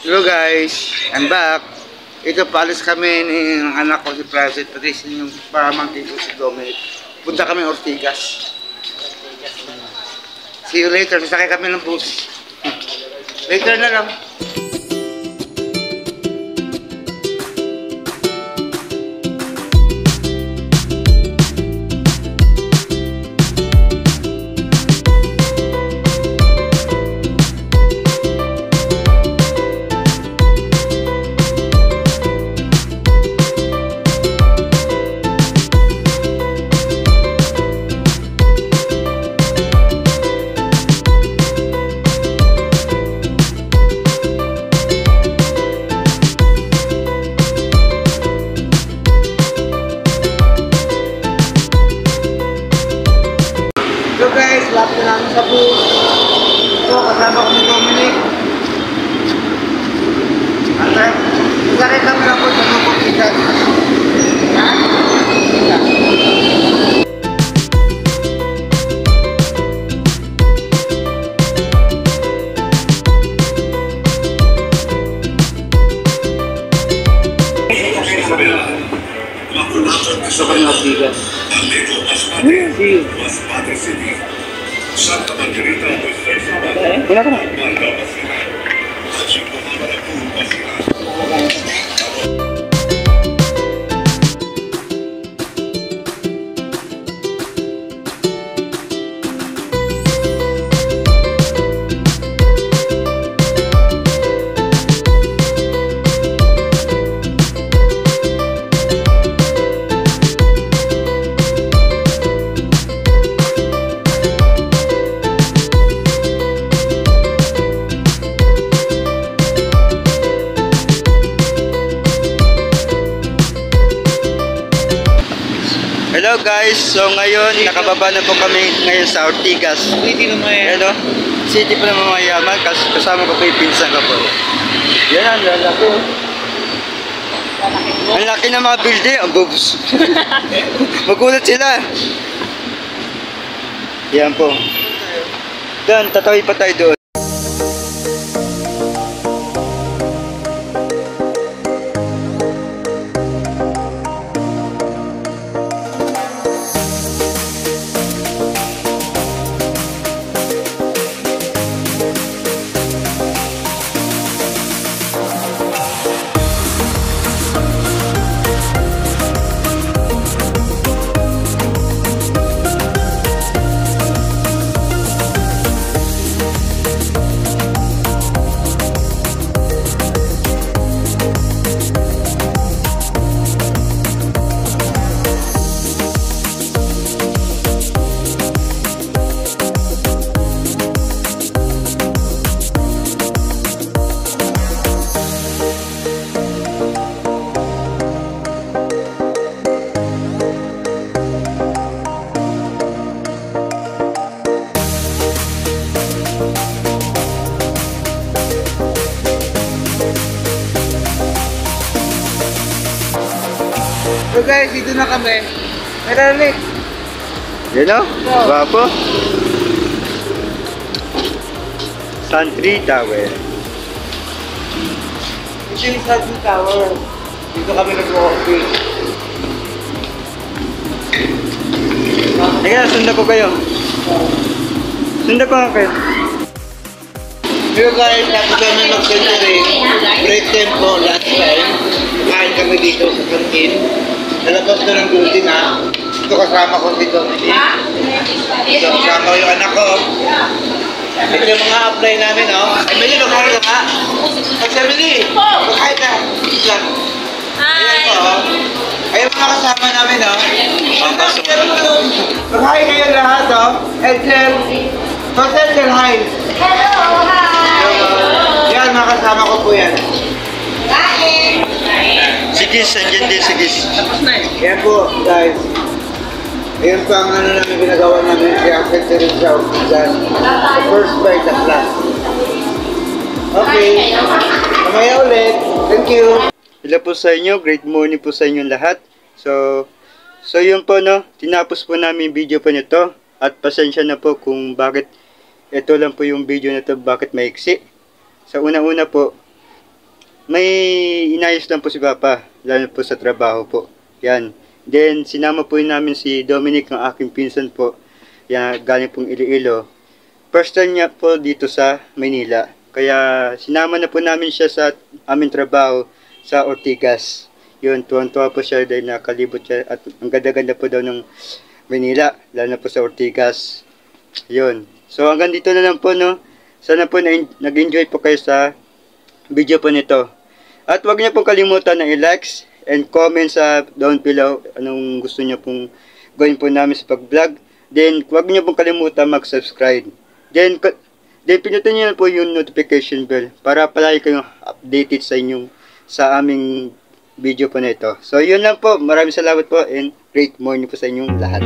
Hello guys, I'm back. Ito paalis kami ng anak ko si Francis, pati yung pamangkin ko si Dominic. Punta kami Ortigas. See you later, masakay kami ng bus. Later na lang. So guys, lapit na namin sa bus. So, kasama ko ni Dominic. At masakay kami lang po sa Ortigas. Ha? Gusto ko ng Ortigas. Sí. Santa Margarita, wala ka na. Hello guys, so ngayon nakababa na po kami ngayon sa Ortigas. City ng mayaman. City pa ng mayaman, kasama ko po yung pinsan ko po. Yan ang lalaki. Ang laki ng mga building, ang bubs. Magulat sila. Yan po. Doon, tatawid pa tayo doon. So guys, dito na kami. Meralik. Yan o? Guwapo. Santry Tower. Ito yung Santry Tower. Dito kami nag-walking. Teka, sundan ko kayo. Sundan ko nga kayo. Hello guys, tapos kami mag-centering. Break tempo last time. Kain kami dito sa kantin. Nalabas ko ng building ha. Ito kasama ko dito. Ito kasama ko yung anak ko. Ito yung mga apply namin oh. Emily, nakain ka ha? Emily, nakain ka. Lang. Ayan po oh. Ayan mga kasama namin oh. Nakain kayo lahat oh. Excel. Excel, hi. Hello, hi. Yan mga kasama ko po yan. Kain. Sigis, andyan din sigis. Tapos na eh. Yan po, guys. Ayan pa ang ano namin ginagawa namin kaya centering siya. First bite at last. Okay. Mamaya ulit. Thank you. Hello po sa inyo. Great morning po sa inyo lahat. So yun po no. Tinapos po namin yung video po nito. At pasensya na po kung bakit ito lang po yung video na to, bakit maiksi. Sa una-una po, may inayos lang po si Papa, lalo po sa trabaho po. Yan. Then, sinama po namin si Dominic, ang aking pinsan po. Yan, galing pong Iloilo. First time niya po dito sa Maynila. Kaya, sinama na po namin siya sa aming trabaho sa Ortigas. Yun, tuwan-tuwa po siya dahil nakalibot siya. At ang ganda-ganda po daw ng Maynila, lalo na po sa Ortigas. Yun. So, hanggang dito na lang po, no? Sana po nag-enjoy po kayo sa video po nito. At huwag niyo pong kalimutan na i-likes and comment sa down below anong gusto niyo pong gawin po namin sa pag-vlog. Then, huwag niyo pong kalimutan mag-subscribe. Then pinutin niyo po yung notification bell para palagi kayong updated sa aming video po nito. So, yun lang po. Maraming salamat po and great morning po sa inyong lahat.